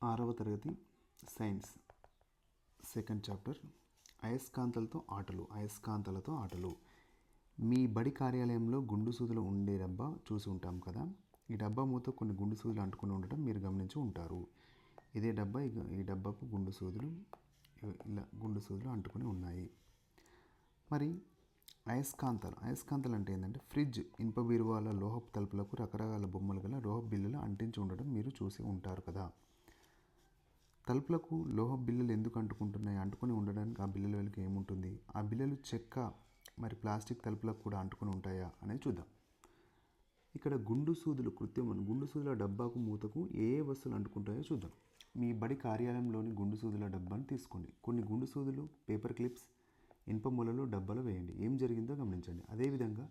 6వ తరగతి science second chapter అయస్కాంతాలతో ఆటలు. మీ బడి కార్యాలయంలో గుండు సూదులు ఉండే డబ్బా చూసి ఉంటాం కదా. ఈ డబ్బా మూత కొన్ని గుండు సూదులు అంటుకుని ఉండటం మీరు గమనించి ఉంటారు. ఇదే డబ్బా. ఈ డబ్బాకు గుండు సూదులు అంటుకుని ఉన్నాయి. మరి అయస్కాంతాలు అంటే ఏంటంటే ఫ్రిడ్జ్, ఇనుప బీరువాల లోహపు తలుపులకు రకరకాల బొమ్మలు గల లోహపు బిళ్ళలు అంటించి ఉండడం మీరు చూసి ఉంటారు కదా. తలుపులకు లోహపు బిళ్ళలు ఎందుకు అంటుకుంటున్నాయి? అంటుకొని ఉండడానికి ఆ బిళ్ళల వెనుక ఏముంటుంది? ఆ బిళ్ళలు చెక్క మరి ప్లాస్టిక్ తలుపులకు కూడా అంటుకొని ఉంటాయా అనేది చూద్దాం. ఇక్కడ గుండు సూదుల డబ్బాకు మూతకు ఏ వస్తువులు అంటుకుంటాయో చూద్దాం. మీ బడి కార్యాలయంలోని గుండు సూదుల డబ్బాను తీసుకోండి. కొన్ని గుండు సూదులు, పేపర్ క్లిప్స్ ఇనుప మూలలో డబ్బాలో వేయండి. ఏం జరిగిందో గమనించండి. అదేవిధంగా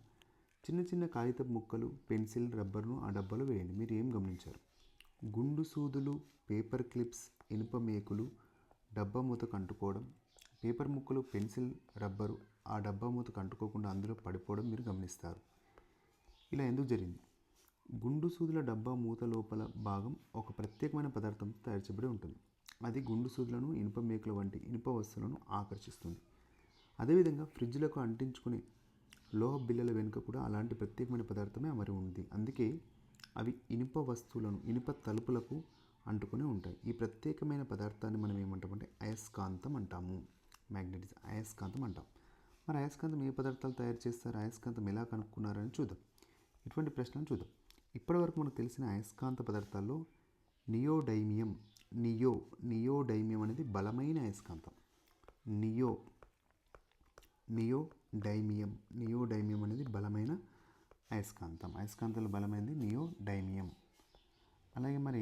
చిన్న చిన్న కాగితపు ముక్కలు, పెన్సిల్, రబ్బర్ను ఆ డబ్బాలో వేయండి. మీరు ఏం గమనించారు? గుండు సూదులు, పేపర్ క్లిప్స్, ఇనుప మేకులు డబ్బా మూతకు అంటుకోవడం, పేపర్ ముక్కలు, పెన్సిల్, రబ్బరు ఆ డబ్బా మూతకు అంటుకోకుండా అందులో పడిపోవడం మీరు గమనిస్తారు. ఇలా ఎందుకు జరిగింది? గుండు సూదుల డబ్బా మూత లోపల భాగం ఒక ప్రత్యేకమైన పదార్థంతో తయారు చేయబడి ఉంటుంది. అది గుండు సూదులను, ఇనుప మేకుల వంటి ఇనుప వస్తువులను ఆకర్షిస్తుంది. అదేవిధంగా ఫ్రిడ్జ్లకు అంటించుకునే లోహ బిళ్ళల వెనుక కూడా అలాంటి ప్రత్యేకమైన పదార్థమే అమరి ఉంది. అందుకే అవి ఇనుప తలుపులకు అంటుకుని ఉంటాయి. ఈ ప్రత్యేకమైన పదార్థాన్ని మనం ఏమంటామంటే అయస్కాంతం అంటాము. అయస్కాంతం అంటాం. మరి అయస్కాంతం ఏ పదార్థాలు తయారు చేస్తారు? అయస్కాంతం ఎలా కనుక్కున్నారని చూద్దాం. ఇటువంటి ప్రశ్నలు చూద్దాం. ఇప్పటివరకు మనకు తెలిసిన అయస్కాంత పదార్థాల్లో నియోడైమియం అనేది బలమైన అయస్కాంతం. నియోడైమియం అనేది బలమైన అయస్కాంతం. అయస్కాంతాలు బలమైనది నియోడైమియం. అలాగే మరి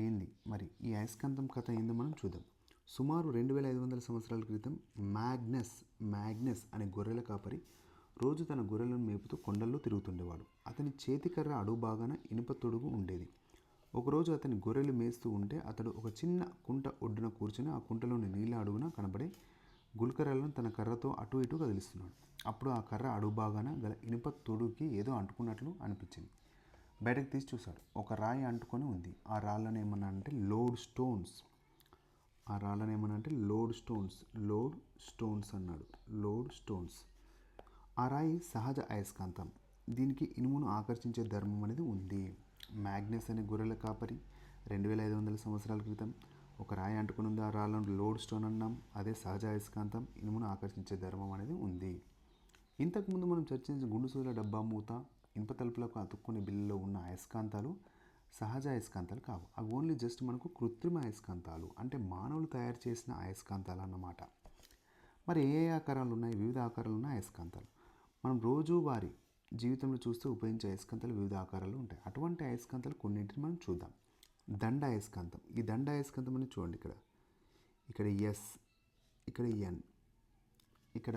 ఈ అయస్కాంతం కథ ఏందో మనం చూద్దాం. సుమారు 2500 సంవత్సరాల క్రితం మ్యాగ్నస్ అనే గొర్రెల కాపరి రోజు తన గొర్రెలను మేపుతూ కొండల్లో తిరుగుతుండేవాడు. అతని చేతికర్ర అడుగు భాగాన ఇనుప తొడుగు ఉండేది. ఒకరోజు అతని గొర్రెలు మేస్తూ ఉంటే అతడు ఒక చిన్న కుంట ఒడ్డున కూర్చొని ఆ కుంటలోని నీళ్ళ అడుగున కనబడే గుల్కర్రలను తన కర్రతో అటు ఇటు కదిలిస్తున్నాడు. అప్పుడు ఆ కర్ర అడుగు భాగాన గల ఇనుప తొడుగుకి ఏదో అంటుకున్నట్లు అనిపించింది. బయటకు తీసి చూశాడు. ఒక రాయి అంటుకొని ఉంది. ఆ రాళ్ళను ఏమన్నా అంటే లోడ్ స్టోన్స్ అన్నాడు. Load stones. ఆ రాయి సహజ అయస్కాంతం. దీనికి ఇనుమును ఆకర్షించే ధర్మం అనేది ఉంది. మ్యాగ్నస్ అనే గొర్రెల కాపరి 2500 సంవత్సరాల క్రితం ఒక రాయి అంటుకుని ఉంది. ఆ రాళ్ళను లోడ్ స్టోన్ అన్నాం. అదే సహజ అయస్కాంతం. ఇనుమును ఆకర్షించే ధర్మం అనేది ఉంది. ఇంతకుముందు మనం చర్చించిన గుండు సూదుల డబ్బా మూత, ఇనుప తలుపులకు అతుక్కునే బిల్లులో ఉన్న అయస్కాంతాలు సహజ అయస్కాంతాలు కావు. అవి ఓన్లీ జస్ట్ మనకు కృత్రిమ అయస్కాంతాలు, అంటే మానవులు తయారు చేసిన అయస్కాంతాలు అన్నమాట. మరి ఏ ఆకారాలు ఉన్నాయి? వివిధ ఆకారాలు ఉన్న అయస్కాంతాలు. మనం రోజువారీ జీవితంలో చూస్తూ ఉపయోగించే అయస్కాంతాలు వివిధ ఆకారాలు ఉంటాయి. అటువంటి అయస్కాంతాలు కొన్నింటిని మనం చూద్దాం. దండ అయస్కాంతం. ఈ దండ అయస్కాంతం అని చూడండి. ఇక్కడ ఎస్, ఇక్కడ ఎన్, ఇక్కడ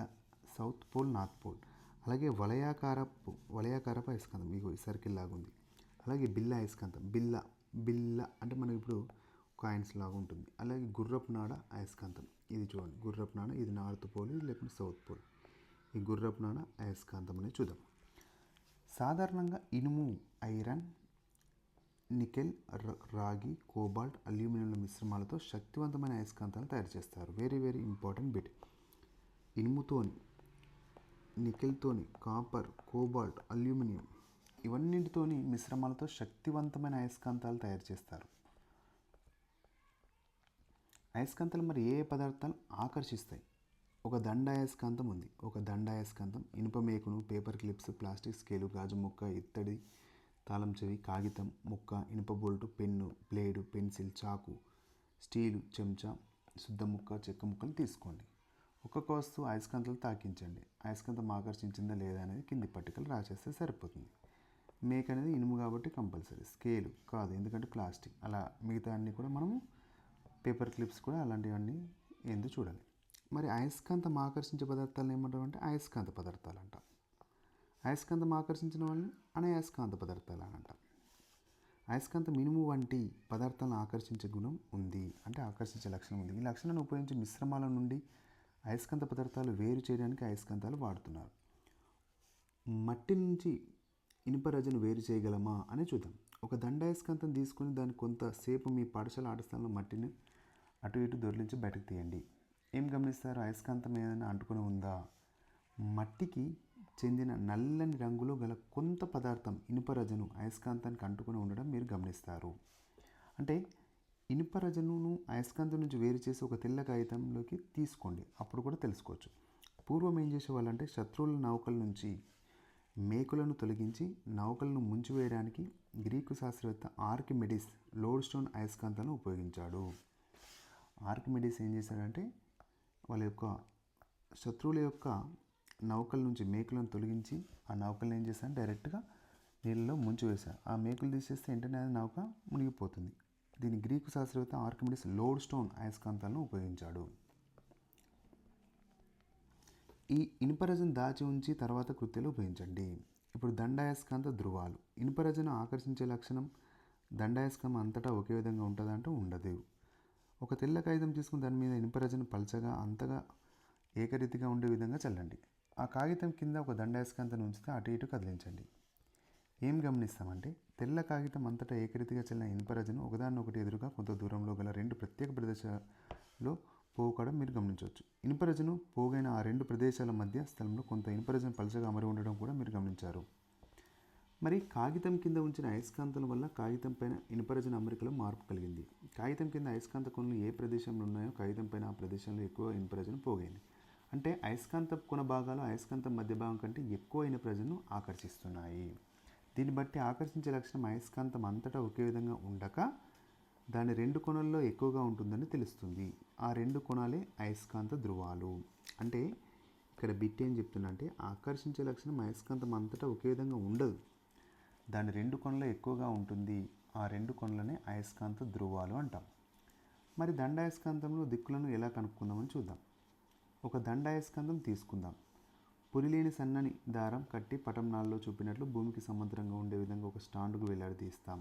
సౌత్ పోల్, నార్త్ పోల్. అలాగే వలయాకారపు అయస్కాంతం మీకు సర్కిల్ లాగా ఉంది. అలాగే బిల్ల అయస్కాంతం. బిల్ల అంటే మనకి ఇప్పుడు కాయిన్స్ లాగా ఉంటుంది. అలాగే గుర్రపు నాడ అయస్కాంతం. ఇది చూడండి, గుర్రపు నాడ. ఇది నార్త్ పోల్, ఇది లేకపోతే సౌత్ పోల్. ఈ గుర్రపు నాడ అయస్కాంతం అనేది చూద్దాం. సాధారణంగా ఇనుము, ఐరన్, నికెల్, రాగి, కోబాల్ట్, అల్యూమినియంల మిశ్రమాలతో శక్తివంతమైన అయస్కాంతాలను తయారు చేస్తారు. Very very important bit. ఇనుముతోని, నికెల్తోని, కాపర్, కోబాల్ట్, అల్యూమినియం ఇవన్నింటితోని మిశ్రమాలతో శక్తివంతమైన అయస్కాంతాలు తయారు చేస్తారు. అయస్కాంతాలు మరి ఏ పదార్థాలు ఆకర్షిస్తాయి? ఒక దండ అయస్కాంతం ఉంది. ఇనుప మేకును, పేపర్ క్లిప్స్, ప్లాస్టిక్ స్కేలు, గాజు ముక్క, ఇత్తడి తాళం చెవి, కాగితం ముక్క, ఇనుప బోల్టు, పెన్ను, బ్లేడు, పెన్సిల్, చాకు, స్టీలు చెంచా, శుద్ధ ముక్క, చెక్క ముక్కలు తీసుకోండి. ఒక్కొక్క వస్తువు అయస్కాంతాలు తాకించండి. అయస్కాంతం ఆకర్షించిందా లేదా అనేది కింది పట్టికలు రాసేస్తే సరిపోతుంది. మేక్ అనేది ఇనుము కాబట్టి కంపల్సరీ. స్కేలు కాదు, ఎందుకంటే ప్లాస్టిక్. అలా మిగతా అన్నీ కూడా మనము పేపర్ క్లిప్స్ కూడా అలాంటివన్నీ ఏందో చూడాలి. మరి అయస్కాంతం ఆకర్షించే పదార్థాలను ఏమంటాం అంటే అయస్కాంత పదార్థాలు అంటాం. అయస్కాంతం ఆకర్షించిన వాళ్ళని అనయస్కాంత పదార్థాలు అని అంటాం. అయస్కాంతం ఇనుము వంటి పదార్థాలను ఆకర్షించే గుణం ఉంది, అంటే ఆకర్షించే లక్షణం ఉంది. ఈ లక్షణాన్ని ఉపయోగించి మిశ్రమాల నుండి అయస్కాంత పదార్థాలు వేరు చేయడానికి అయస్కాంతాలు వాడుతున్నారు. మట్టి నుంచి ఇనుప రజను వేరు చేయగలమా అని చూద్దాం. ఒక దండ అయస్కాంతం తీసుకొని దాన్ని కొంతసేపు మీ పాఠశాల ఆట స్థలంలో మట్టిని అటు ఇటు దొర్లించి బయటకు తీయండి. ఏం గమనిస్తారు? అయస్కాంతం ఏదైనా అంటుకొని ఉందా? మట్టికి చెందిన నల్లని రంగులో గల కొంత పదార్థం ఇనుపరజను అయస్కాంతానికి అంటుకొని ఉండడం మీరు గమనిస్తారు. అంటే ఇనుపరజనును అయస్కాంతం నుంచి వేరు చేసి ఒక తెల్ల కాగితంలోకి తీసుకోండి, అప్పుడు కూడా తెలుసుకోవచ్చు. పూర్వం ఏం చేసేవాళ్ళంటే శత్రువుల నౌకల నుంచి మేకులను తొలగించి నౌకలను ముంచివేయడానికి గ్రీకు శాస్త్రవేత్త ఆర్కిమెడిస్ లోడ్ స్టోన్ అయస్కాంతాలను ఉపయోగించాడు. ఆర్కిమెడిస్ ఏం చేశాడంటే వాళ్ళ యొక్క శత్రువుల యొక్క నౌకల నుంచి మేకులను తొలగించి ఆ నౌకలను ఏం చేశాడు, డైరెక్ట్గా నీళ్ళలో ముంచివేశారు. ఆ మేకులు తీసేస్తే వెంటనే నౌక మునిగిపోతుంది. దీని గ్రీకు శాస్త్రవేత్త ఆర్కిమెడిస్ లోడ్ స్టోన్ అయస్కాంతాలను ఉపయోగించాడు. ఈ ఇనుపరజను దాచి ఉంచి తర్వాత కృత్యాలు ఉపయోగించండి. ఇప్పుడు దండాయస్కాంత ధృవాలు. ఇనుపరజను ఆకర్షించే లక్షణం దండాయస్కాంతం అంతటా ఒకే విధంగా ఉంటుందంటే ఉండదు. ఒక తెల్ల కాగితం తీసుకుని దాని మీద ఇనుపరజను పలచగా అంతగా ఏకరీతిగా ఉండే విధంగా చల్లండి. ఆ కాగితం కింద ఒక దండాయస్కాంతాన్ని ఉంచితే అటు ఇటు కదిలించండి. ఏం గమనిస్తామంటే తెల్ల కాగితం అంతటా ఏకరీతిగా చల్లిన ఇనుపరజను ఒకదాన్నొకటి ఎదురుగా కొంత దూరంలో గల రెండు ప్రత్యేక ప్రదేశాల్లో పోగడం మీరు గమనించవచ్చు. ఇనుపరజను పోగైన ఆ రెండు ప్రదేశాల మధ్య స్థలంలో కొంత ఇనుపరజను పలచగా అమరి ఉండడం కూడా మీరు గమనించారు. మరి కాగితం కింద ఉంచిన అయస్కాంతం వల్ల కాగితం పైన ఇనుపరజన అమరికలో మార్పు కలిగింది. కాగితం కింద అయస్కాంత కొనలు ఏ ప్రదేశంలో ఉన్నాయో కాగితం పైన ఆ ప్రదేశంలో ఎక్కువ ఇనుపరజను పోగైంది. అంటే అయస్కాంత కొన భాగాలు అయస్కాంతం మధ్య భాగం కంటే ఎక్కువ ఇనుపరజను ఆకర్షిస్తున్నాయి. దీన్ని బట్టి ఆకర్షించే లక్షణం అయస్కాంతం అంతటా ఒకే విధంగా ఉండక దాని రెండు కొనల్లో ఎక్కువగా ఉంటుందని తెలుస్తుంది. ఆ రెండు కొనాలే అయస్కాంత ధృవాలు. అంటే ఇక్కడ బిట్ ఏం చెప్తున్నా అంటే ఆకర్షించే లక్షణం అయస్కాంతం అంతటా ఒకే విధంగా ఉండదు, దాని రెండు కొనలో ఎక్కువగా ఉంటుంది. ఆ రెండు కొనలనే అయస్కాంత ధృవాలు అంటాం. మరి దండాయస్కాంతంలో దిక్కులను ఎలా కనుక్కుందామని చూద్దాం. ఒక దండాయస్కాంతం తీసుకుందాం. పురిలేని సన్నని దారం కట్టి పటం 4లో చూపినట్లు భూమికి సమాంతరంగా ఉండే విధంగా ఒక స్టాండ్కు వేలాడదీస్తాం.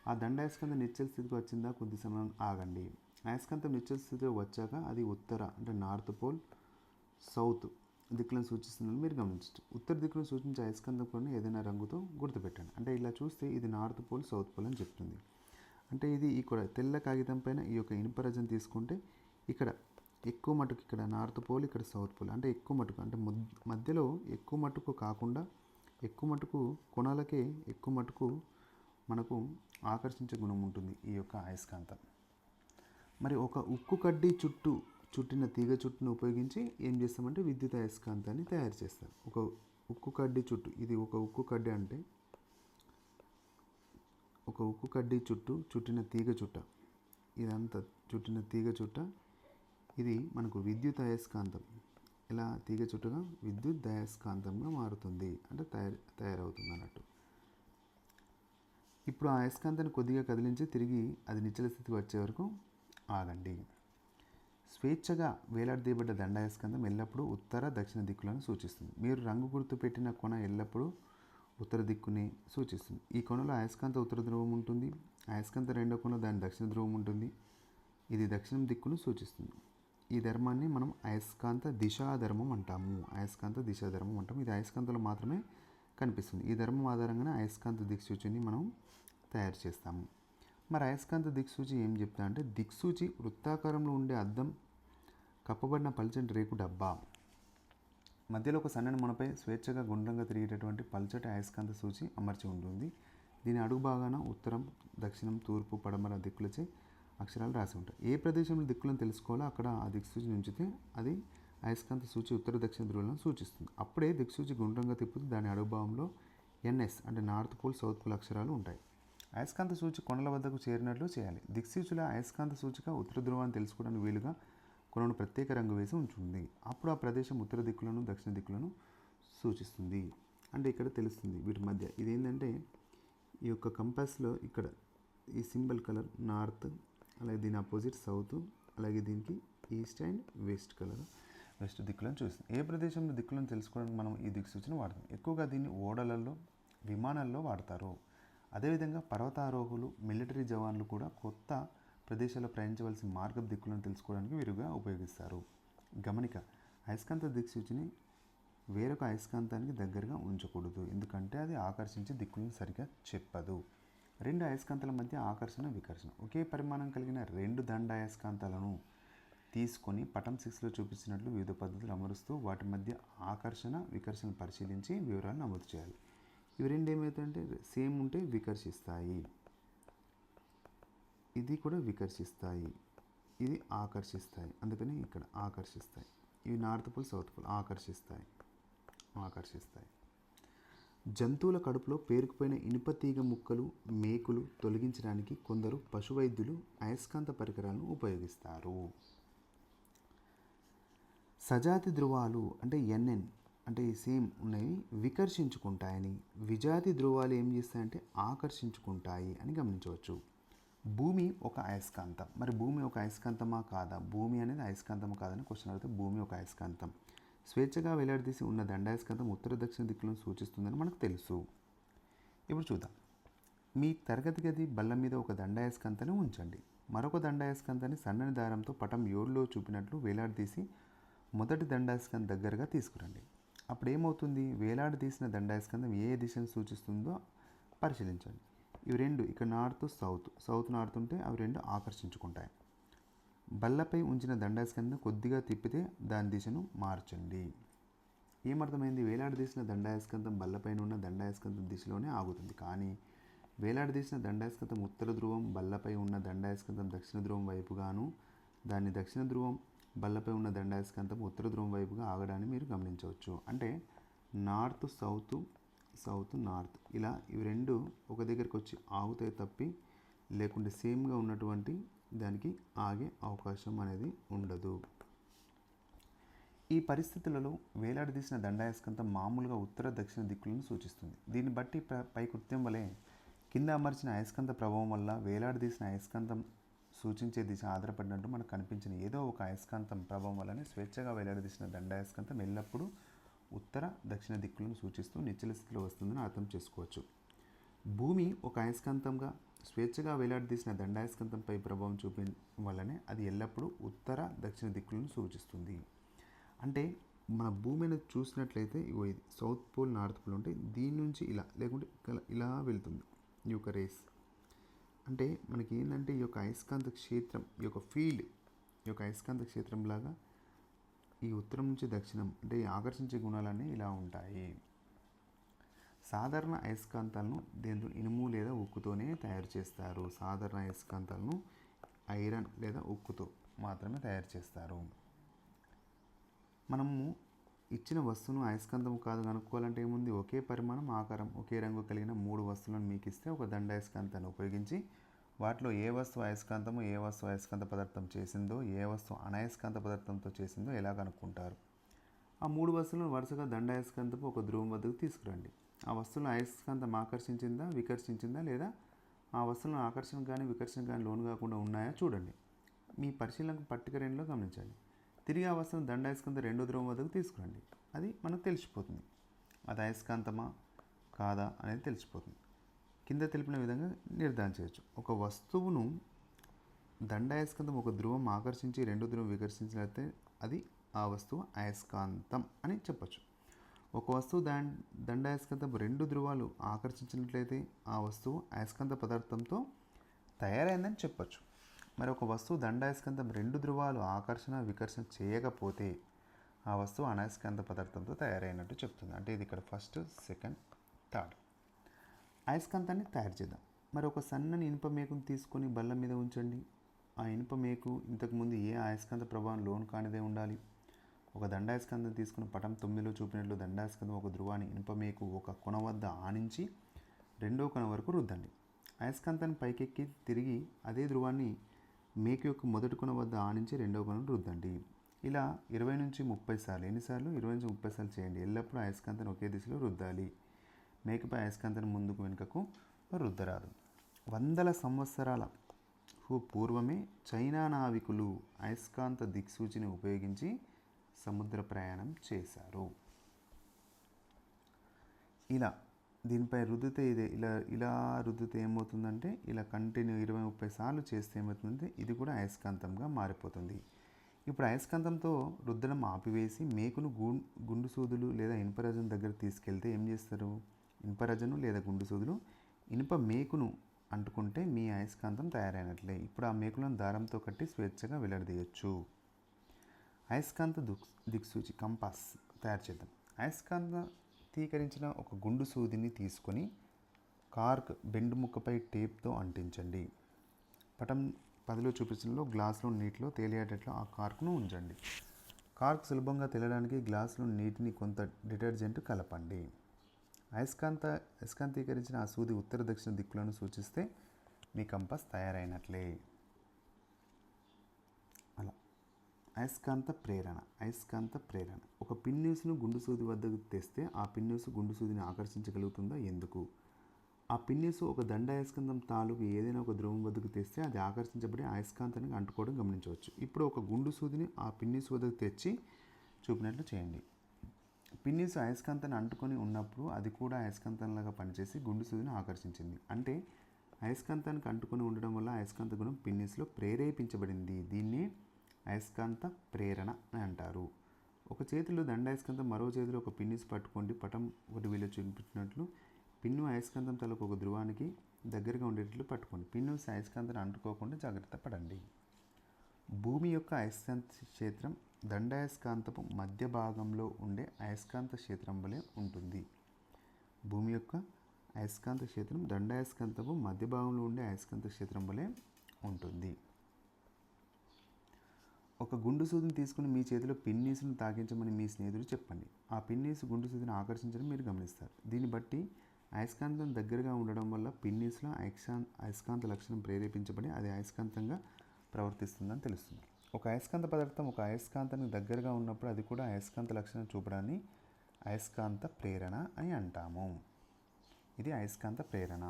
ఆ దండాయస్కాంతం నిశ్చల స్థితికి వచ్చిందా కొద్ది సమయం ఆగండి. అయస్కాంతం నిశ్చల స్థితిలో వచ్చాక అది ఉత్తర అంటే నార్త్ పోల్, సౌత్ దిక్కులను సూచిస్తుందని మీరు గమనించవచ్చు. ఉత్తర దిక్కును సూచించే అయస్కాంతం కొన్ని ఏదైనా రంగుతో గుర్తుపెట్టండి. అంటే ఇలా చూస్తే ఇది నార్త్ పోల్, సౌత్ పోల్ అని చెప్తుంది. అంటే ఇది ఇక్కడ తెల్ల కాగితం పైన ఈ యొక్క ఇనుపరజను తీసుకుంటే ఇక్కడ ఎక్కువ మటుకు ఇక్కడ నార్త్ పోల్, ఇక్కడ సౌత్ పోల్. అంటే ఎక్కువ మటుకు అంటే మధ్యలో ఎక్కువ మటుకు కాకుండా ఎక్కువ మటుకు కొనాలకే ఎక్కువ మటుకు మనకు ఆకర్షించే గుణం ఉంటుంది ఈ యొక్క అయస్కాంతం. మరి ఒక ఉక్కు కడ్డీ చుట్టిన తీగ చుట్టును ఉపయోగించి ఏం చేస్తామంటే విద్యుత్ అయస్కాంతాన్ని తయారు చేస్తాం. ఒక ఉక్కు కడ్డీ చుట్టు, ఇది ఒక ఉక్కు కడ్డీ అంటే ఒక ఉక్కు కడ్డీ చుట్టిన తీగ చుట్ట, ఇదంతా చుట్టిన తీగ చుట్ట, ఇది మనకు విద్యుత్ అయస్కాంతం. ఇలా తీగ చుట్టగా విద్యుత్ అయస్కాంతంగా మారుతుంది అంటే తయారవుతుంది అన్నట్టు. ఇప్పుడు ఆ అయస్కాంతాన్ని కొద్దిగా కదిలించి తిరిగి అది నిశ్చల స్థితికి వచ్చే వరకు ఆగండి. స్వేచ్ఛగా వేలాడదీయబడ్డ దండాయస్కాంతం ఎల్లప్పుడూ ఉత్తర దక్షిణ దిక్కులను సూచిస్తుంది. మీరు రంగు గుర్తు పెట్టిన కొన ఎల్లప్పుడూ ఉత్తర దిక్కుని సూచిస్తుంది. ఈ కొనలో అయస్కాంత ఉత్తర ధ్రువం ఉంటుంది, అయస్కాంత రెండో కొనలో దాని దక్షిణ ధ్రువం ఉంటుంది. ఇది దక్షిణం దిక్కును సూచిస్తుంది. ఈ ధర్మాన్ని మనం అయస్కాంత దిశాధర్మం అంటాము. అయస్కాంత దిశాధర్మం అంటాము. ఇది అయస్కాంతంలో మాత్రమే కనిపిస్తుంది. ఈ ధర్మం ఆధారంగానే అయస్కాంత దిక్సూచిని మనం తయారు చేస్తాము. మరి అయస్కాంత దిక్సూచి ఏం చెప్తా అంటే దిక్సూచి వృత్తాకారంలో ఉండే అద్దం కప్పబడిన పల్చటి రేకు డబ్బా, మధ్యలో ఒక సన్నని మునపై స్వేచ్ఛగా గుండ్రంగా తిరిగేటటువంటి పల్చటి అయస్కాంత సూచి అమర్చి ఉంటుంది. దీని అడుగు భాగాన ఉత్తరం, దక్షిణం, తూర్పు, పడమర దిక్కులచే అక్షరాలు రాసి ఉంటాయి. ఏ ప్రదేశంలో దిక్కులను తెలుసుకోవాలో అక్కడ ఆ దిక్సూచిని ఉంచితే అది అయస్కాంత సూచి ఉత్తర దక్షిణ ధ్రువులను సూచిస్తుంది. అప్పుడే దిక్సూచి గుండ్రంగా తిప్పుతూ దాని అడుగుభాగంలో ఎన్ఎస్ అంటే నార్త్ పోల్, సౌత్ పోల్ అక్షరాలు ఉంటాయి. అయస్కాంత సూచి కొనల వద్దకు చేరినట్లు చేయాలి. దిక్సూచుల అయస్కాంత సూచిక ఉత్తర ధ్రువాన్ని తెలుసుకోవడానికి వీలుగా కొనను ప్రత్యేక రంగు వేసి ఉంచుతుంది. అప్పుడు ఆ ప్రదేశం ఉత్తర దిక్కులను, దక్షిణ దిక్కులను సూచిస్తుంది. అంటే ఇక్కడ తెలుస్తుంది వీటి మధ్య. ఇదేంటంటే ఈ యొక్క కంపాస్లో ఇక్కడ ఈ సింబల్ కలర్ నార్త్, అలాగే దీని అపోజిట్ సౌత్, అలాగే దీనికి east and west colour, west దిక్కులను చూస్తుంది. ఏ ప్రదేశంలో దిక్కులను తెలుసుకోవడానికి మనం ఈ దిక్సూచిని వాడతాం. ఎక్కువగా దీన్ని ఓడలలో, విమానాల్లో వాడతారు. అదేవిధంగా పర్వతారోహులు, మిలిటరీ జవాన్లు కూడా కొత్త ప్రదేశాల్లో ప్రయాణించవలసిన మార్గపు దిక్కులను తెలుసుకోవడానికి వీరుగా ఉపయోగిస్తారు. గమనిక, అయస్కాంత దిక్సూచిని వేరొక అయస్కాంతానికి దగ్గరగా ఉంచకూడదు, ఎందుకంటే అది ఆకర్షించి దిక్కులను సరిగా చెప్పదు. రెండు అయస్కాంతాల మధ్య ఆకర్షణ వికర్షణ. ఒకే పరిమాణం కలిగిన రెండు దండ అయస్కాంతాలను తీసుకొని పటం 6లో చూపించినట్లు వివిధ పద్ధతులు అమరుస్తూ వాటి మధ్య ఆకర్షణ వికర్షణ పరిశీలించి వివరాలు నమోదు చేయాలి. ఇవి రెండు ఏమవుతాయంటే సేమ్ ఉంటే వికర్షిస్తాయి, ఇది కూడా వికర్షిస్తాయి, ఇది ఆకర్షిస్తాయి. అందుకని ఇక్కడ ఆకర్షిస్తాయి. ఇవి నార్త్ పోల్ సౌత్ పోల్ ఆకర్షిస్తాయి. జంతువుల కడుపులో పేరుకుపోయిన ఇనుప తీగ ముక్కలు మేకులు తొలగించడానికి కొందరు పశువైద్యులు అయస్కాంత పరికరాలను ఉపయోగిస్తారు. సజాతి ధ్రువాలు అంటే ఎన్ఎన్ అంటే సేమ్ ఉన్నవి వికర్షించుకుంటాయని, విజాతి ధ్రువాలు ఏం చేస్తాయంటే ఆకర్షించుకుంటాయి అని గమనించవచ్చు. భూమి ఒక అయస్కాంతం. మరి భూమి ఒక అయస్కాంతమా కాదా? భూమి అనేది అయస్కాంతమా కాదని క్వశ్చన్ అడిగితే భూమి ఒక అయస్కాంతం. స్వేచ్ఛగా వేలాడదీసి ఉన్న దండాయస్కాంతం ఉత్తర దక్షిణ దిక్కులను సూచిస్తుందని మనకు తెలుసు. ఇప్పుడు చూద్దాం. మీ తరగతి గది బల్ల మీద ఒక దండాయస్కాంతాన్ని ఉంచండి. మరొక దండాయస్కాంతాన్ని సన్నని దారంతో పటం 7లో చూపినట్లు వేలాడదీసి మొదటి దండాయస్కాంతం దగ్గరగా తీసుకురండి. అప్పుడు ఏమవుతుంది? వేలాడదీసిన దండాయస్కాంతం ఏ దిశను సూచిస్తుందో పరిశీలించండి. ఇవి రెండు ఇక్కడ నార్త్ సౌత్ నార్త్ ఉంటే అవి రెండు ఆకర్షించుకుంటాయి. బల్లపై ఉంచిన దండాయస్కాంతం కొద్దిగా తిప్పితే దాని దిశను మార్చండి. ఏమర్థమైంది? వేలాడదీసిన దండాయస్కాంతం బల్లపైన ఉన్న దండాయస్కాంతం దిశలోనే ఆగుతుంది. కానీ వేలాడదీసిన దండాయస్కాంతం ఉత్తర ధ్రువం బల్లపై ఉన్న దండాయస్కాంతం దక్షిణ ధ్రువం వైపుగాను, దాని దక్షిణ ధ్రువం బల్లపై ఉన్న దండాయస్కాంతం ఉత్తర ధ్రువం వైపుగా ఆగడాన్ని మీరు గమనించవచ్చు. అంటే నార్త్ సౌత్ నార్త్ ఇలా ఇవి రెండు ఒక దగ్గరికి వచ్చి ఆగుతాయి తప్పి లేకుంటే సేమ్గా ఉన్నటువంటి దానికి ఆగే అవకాశం అనేది ఉండదు. ఈ పరిస్థితులలో వేలాడదీసిన దండాయస్కాంతం మామూలుగా ఉత్తర దక్షిణ దిక్కులను సూచిస్తుంది. దీన్ని బట్టి పై కృత్యం వలె కింద అమర్చిన అయస్కాంత ప్రభావం వల్ల వేలాడదీసిన అయస్కాంతం సూచించే దిశ ఆధారపడినట్టు మనకు కనిపించిన ఏదో ఒక అయస్కాంతం ప్రభావం వల్లనే స్వేచ్ఛగా వేలాడదీసిన దండాయస్కాంతం ఎల్లప్పుడూ ఉత్తర దక్షిణ దిక్కులను సూచిస్తూ నిశ్చల స్థితిలో వస్తుందని అర్థం చేసుకోవచ్చు. భూమి ఒక అయస్కాంతంగా స్వేచ్ఛగా వేలాడదీసిన దండాయస్కాంతంపై ప్రభావం చూపే వల్లనే అది ఎల్లప్పుడూ ఉత్తర దక్షిణ దిక్కులను సూచిస్తుంది. అంటే మన భూమిని చూసినట్లయితే ఇగో ఇది సౌత్ పోల్ నార్త్ పోల్ ఉంటే దీని నుంచి ఇలా లేకుంటే ఇలా వెళ్తుంది ఈ యొక్క రేస్. అంటే మనకి ఏంటంటే ఈ యొక్క అయస్కాంత క్షేత్రం ఈ యొక్క ఫీల్డ్ ఈ యొక్క అయస్కాంత క్షేత్రం లాగా ఈ ఉత్తరం నుంచి దక్షిణం అంటే ఆకర్షించే గుణాలన్నీ ఇలా ఉంటాయి. సాధారణ అయస్కాంతాలను దేంతో ఇనుము లేదా ఉక్కుతోనే తయారు చేస్తారు. సాధారణ అయస్కాంతాలను ఐరన్ లేదా ఉక్కుతో మాత్రమే తయారు చేస్తారు. మనము ఇచ్చిన వస్తువును అయస్కాంతం కాదు కనుక్కోవాలంటే ఏముంది? ఒకే పరిమాణం ఆకారం ఒకే రంగు కలిగిన 3 వస్తువులను మీకు ఇస్తే ఒక దండాయస్కాంతాన్ని ఉపయోగించి వాటిలో ఏ వస్తువు అయస్కాంతము ఏ వస్తువు అయస్కాంత పదార్థం చేసిందో ఏ వస్తువు అనయస్కాంత పదార్థంతో చేసిందో ఎలా కనుక్కుంటారు? ఆ 3 వస్తువులను వరుసగా దండాయస్కాంతపు ఒక ధ్రువం వద్దకు తీసుకురండి. ఆ వస్తువులను అయస్కాంతం ఆకర్షించిందా వికర్షించిందా లేదా ఆ వస్తువులను ఆకర్షణ కానీ వికర్షణ కానీ లోను కాకుండా ఉన్నాయా చూడండి. మీ పరిశీలనకు పట్టిక 2లో గమనించండి. తిరిగి ఆ వస్తువును దండాయస్కాంతం రెండో ధ్రువం వద్దకు తీసుకురండి. అది మనకు తెలిసిపోతుంది. అది అయస్కాంతమా కాదా అనేది తెలిసిపోతుంది. కింద తెలిపిన విధంగా నిర్ధారించవచ్చు. ఒక వస్తువును దండాయస్కాంతం ఒక ధ్రువం ఆకర్షించి రెండో ధ్రువం వికర్షించినట్లయితే అది ఆ వస్తువు అయస్కాంతం అని చెప్పచ్చు. ఒక వస్తువు దండాయస్కాంతం 2 ధ్రువాలు ఆకర్షించినట్లయితే ఆ వస్తువు అయస్కాంత పదార్థంతో తయారైందని చెప్పచ్చు. మరి ఒక వస్తువు దండాయస్కాంతం 2 ధ్రువాలు ఆకర్షణ వికర్షణ చేయకపోతే ఆ వస్తువు అనయస్కాంత పదార్థంతో తయారైనట్టు చెప్తుంది. అంటే ఇది ఇక్కడ ఫస్ట్ సెకండ్ థర్డ్. అయస్కాంతాన్ని తయారు చేద్దాం. మరి ఒక సన్నని ఇనుప మేకును తీసుకొని బల్ల మీద ఉంచండి. ఆ ఇనుప మేకు ఇంతకుముందు ఏ అయస్కాంత ప్రభావం లోను కానిదే ఉండాలి. ఒక దండాయస్కాంతం తీసుకుని పటం 9లో చూపినట్లు దండాయస్కాంతం ఒక ధ్రువాన్ని ఇనుప మేకు ఒక కొన వద్ద ఆనించి రెండో కొన వరకు రుద్దండి. అయస్కాంతాన్ని పైకెక్కి తిరిగి అదే ధ్రువాన్ని మేకు యొక్క మొదటి కొన వద్ద ఆనించి రెండో కొనను రుద్దండి. ఇలా 20 నుంచి 30 సార్లు. ఎన్నిసార్లు? 20 నుంచి 30 సార్లు చేయండి. ఎల్లప్పుడూ అయస్కాంతాన్ని ఒకే దిశలో రుద్దాలి. మేకుపై అయస్కాంతాన్ని ముందుకు వెనుకకు రుద్దరాదు. వందల సంవత్సరాల పూర్వమే చైనా నావికులు అయస్కాంత దిక్సూచిని ఉపయోగించి సముద్ర ప్రయాణం చేశారు. ఇలా దీనిపై రుద్దితే ఇదే ఇలా రుద్దితే ఏమవుతుందంటే ఇలా కంటిన్యూ 20-30 సార్లు చేస్తే ఏమవుతుందంటే ఇది కూడా అయస్కాంతంగా మారిపోతుంది. ఇప్పుడు అయస్కాంతంతో రుద్దడం ఆపివేసి మేకును గుండు సూదులు లేదా ఇనుపరజను దగ్గర తీసుకెళ్తే ఏం చేస్తారు? ఇనుపరజను లేదా గుండు సూదులు ఇనుప మేకును అంటుకుంటే మీ అయస్కాంతం తయారైనట్లే. ఇప్పుడు ఆ మేకులను దారంతో కట్టి స్వేచ్ఛగా వేలాడదీయొచ్చు. అయస్కాంత దిక్సూచి కంపాస్ తయారు చేద్దాం. అయస్కాంతీకరించిన ఒక గుండు సూదిని తీసుకొని కార్క్ బెండు ముక్కపై టేప్తో అంటించండి. పటం 10లో చూపించడంలో గ్లాసులో నీటిలో తేలియేటట్లు ఆ కార్క్ను ఉంచండి. కార్క్ సులభంగా తేలడానికి గ్లాసులో నీటిని కొంత డిటర్జెంట్ కలపండి. అయస్కాంతీకరించిన ఆ సూది ఉత్తర దక్షిణ దిక్కులను సూచిస్తే మీ కంపాస్ తయారైనట్లే. అలా అయస్కాంత ప్రేరణ. ఒక పిన్నీసును గుండు సూది వద్దకు తెస్తే ఆ పిన్నీసు గుండు సూదిని ఆకర్షించగలుగుతుందా? ఎందుకు? ఆ పిన్నీసు ఒక దండ అయస్కాంతం తాలూకు ఏదైనా ఒక ధ్రువం వద్దకు తెస్తే అది ఆకర్షించబడి అయస్కాంతానికి అంటుకోవడం గమనించవచ్చు. ఇప్పుడు ఒక గుండు సూదిని ఆ పిన్నీసు వద్దకు తెచ్చి చూపినట్లు చేయండి. పిన్నీసు అయస్కాంతాన్ని అంటుకొని ఉన్నప్పుడు అది కూడా అయస్కాంతంలాగా పనిచేసి గుండు సూదిని ఆకర్షించింది. అంటే అయస్కాంతానికి అంటుకొని ఉండడం వల్ల అయస్కాంత గుణం పిన్నీసులో ప్రేరేపించబడింది. దీన్ని అయస్కాంత ప్రేరణ అని అంటారు. ఒక చేతిలో దండ అయస్కాంతం, మరో చేతిలో ఒక పిన్నీసు పట్టుకోండి. పటం 1 చూపించినట్లు పిన్ను అయస్కాంతం తలకు ఒక ధ్రువానికి దగ్గరగా ఉండేటట్లు పట్టుకోండి. పిన్ను అయస్కాంతాన్ని అంటుకోకుండా జాగ్రత్త పడండి. భూమి యొక్క అయస్కాంత క్షేత్రం దండాయస్కాంతపు మధ్య భాగంలో ఉండే అయస్కాంత క్షేత్రం వలె ఉంటుంది. భూమి యొక్క అయస్కాంత క్షేత్రం దండాయస్కాంతపు మధ్య భాగంలో ఉండే అయస్కాంత క్షేత్రం వలె ఉంటుంది. ఒక గుండు సూదిని తీసుకుని మీ చేతిలో పిన్నీసును తాకించమని మీ స్నేహితుడు చెప్పండి. ఆ పిన్నీసు గుండు సూదిని ఆకర్షించడం మీరు గమనిస్తారు. దీన్ని బట్టి అయస్కాంతం దగ్గరగా ఉండడం వల్ల పిన్నీసులో అయస్కాంత లక్షణం ప్రేరేపించబడి అది అయస్కాంతంగా ప్రవర్తిస్తుందని తెలుస్తుంది. ఒక అయస్కాంత పదార్థం ఒక అయస్కాంతానికి దగ్గరగా ఉన్నప్పుడు అది కూడా అయస్కాంత లక్షణం చూపడాన్ని అయస్కాంత ప్రేరణ అని అంటాము. ఇది అయస్కాంత ప్రేరణ.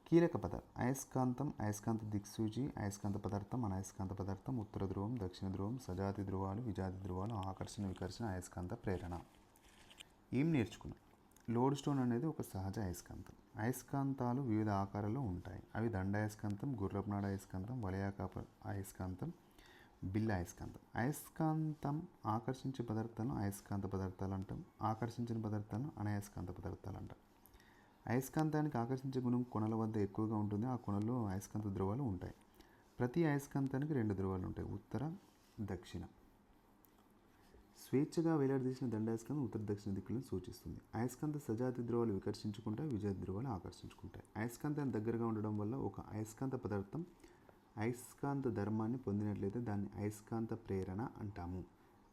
కీలక పదాలు: అయస్కాంతం, అయస్కాంత దిక్సూచి, అయస్కాంత పదార్థం, అనయస్కాంత పదార్థం, ఉత్తర ధ్రువం, దక్షిణ ధ్రువం, సజాతి ధ్రువాలు, విజాతి ధ్రువాలు, ఆకర్షణ, వికర్షణ, అయస్కాంత ప్రేరణ. ఏం నేర్చుకున్నాం? లోడ్ స్టోన్ అనేది ఒక సహజ అయస్కాంతం. అయస్కాంతాలు వివిధ ఆకారాల్లో ఉంటాయి. అవి దండాయస్కాంతం, గుర్రపునాడ అయస్కాంతం, వలయాకార అయస్కాంతం, బిల్ల అయస్కాంతం. అయస్కాంతం ఆకర్షించే పదార్థాలను అయస్కాంత పదార్థాలు అంటాం. ఆకర్షించిన పదార్థాలను అనయస్కాంత పదార్థాలు అంటాం. అయస్కాంతానికి ఆకర్షించే గుణం కొనల వద్ద ఎక్కువగా ఉంటుంది. ఆ కొనలో అయస్కాంత ధ్రువాలు ఉంటాయి. ప్రతి అయస్కాంతానికి 2 ధ్రువాలు ఉంటాయి, ఉత్తర, దక్షిణ. స్వేచ్ఛగా వేలాడదీసిన దండాయస్కాంతం ఉత్తర దక్షిణ దిక్కులను సూచిస్తుంది. అయస్కాంత సజాతి ధ్రువాలు వికర్షించుకుంటాయి, విజాతి ధ్రువాలు ఆకర్షించుకుంటాయి. అయస్కాంతానికి దగ్గరగా ఉండడం వల్ల ఒక అయస్కాంత పదార్థం అయస్కాంత ధర్మాన్ని పొందినట్లయితే దాన్ని అయస్కాంత ప్రేరణ అంటాము.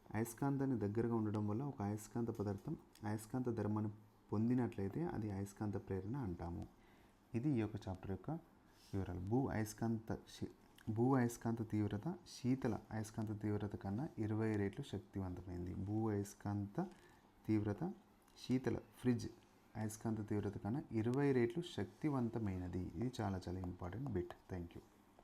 అయస్కాంతానికి దగ్గరగా ఉండడం వల్ల ఒక అయస్కాంత పదార్థం అయస్కాంత ధర్మాన్ని పొందినట్లయితే అది అయస్కాంత ప్రేరణ అంటాము. ఇది ఈ యొక్క చాప్టర్ యొక్క వివరాలు. భూ అయస్కాంత తీవ్రత శీతల అయస్కాంత తీవ్రత కన్నా 20 రెట్లు శక్తివంతమైనది. భూ అయస్కాంత తీవ్రత శీతల ఫ్రిడ్జ్ అయస్కాంత తీవ్రత కన్నా 20 రెట్లు శక్తివంతమైనది. ఇది చాలా చాలా ఇంపార్టెంట్ బిట్. Thank you.